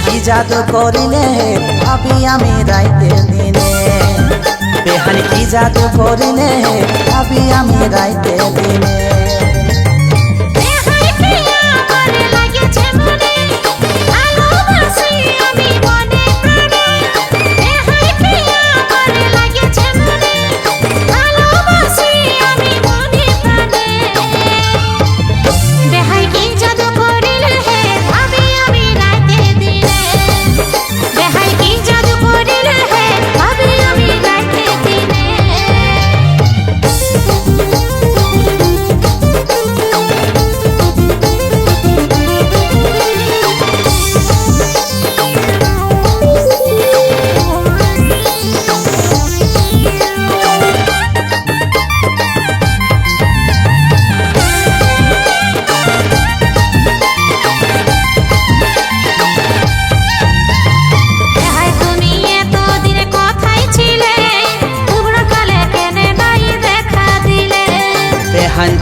কি জাদু করিলে ভাবি আমি রাইতে দিনে বেহানি কি জাদু করিলে ভাবি আমি রাইতে দিনে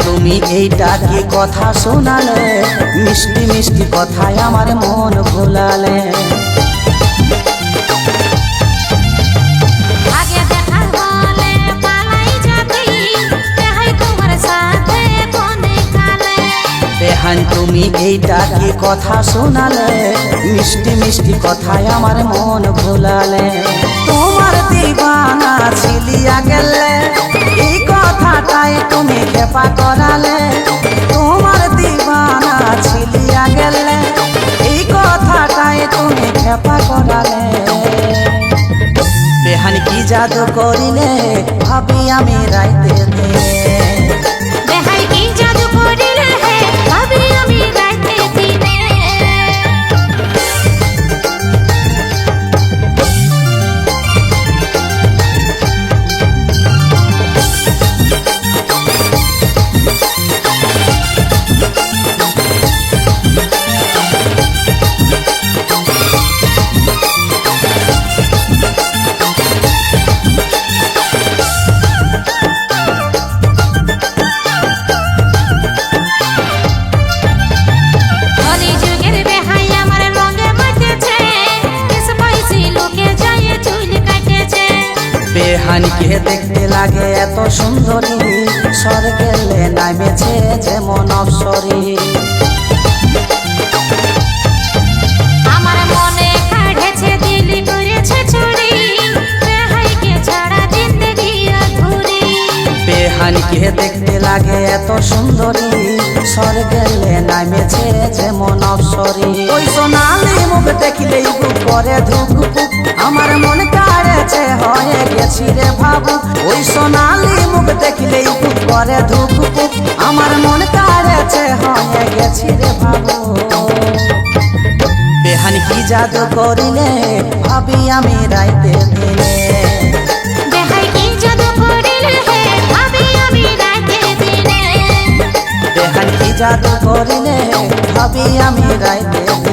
তুমি এইটা কি কথা শোনালে মিষ্টি মিষ্টি কথায় আমার মন ভোলালে বেহান তুমি এইটা কি কথা শোনালে মিষ্টি মিষ্টি কথায় আমার মন ভোলালে তোমার দিবানা ছিলিয়া গেলে এই কথাটাই তুমি খেপা করালে তোমার দিবানা ছিলিয়া গেলে এই কথাটাই তুমি খেপা করালে বেহান কি জাদু করিলে ভাবি আমি রাইতে দিনে বেহাই কি জাদু করিলে ভাবি আমি রাইতে দিনে বেহানিকে দেখতে লাগে এত সুন্দরী স্বর্গেলে নামেছে যেমন অপ্সরী আমার মনে কাটেছে দিলি করেছে চুরি বেহাইকে ছাড়া জিন্দেগি অধুরি বেহানিকে দেখতে লাগে এত সুন্দরী স্বর্গেলে নামেছে যেমন অপ্সরী ওই সোনালি মুখ দেখলেই বুক করে ধুক আমার মন কাড়েছে হয়ে গেছি রে ভাবু ওই সোনালি মুখ দেখলেই বুক করে ধুক আমার মন কাড়েছে হয়ে গেছি রে ভাবু বেহানি কি জাদু করিলে ভাবি আমি রাইতে দিনে বেহাই কি জাদু করিলে ভাবি আমি রাইতে দিনে বেহানি কি জাদু করিলে ভাবি আমি রাইতে দিনে।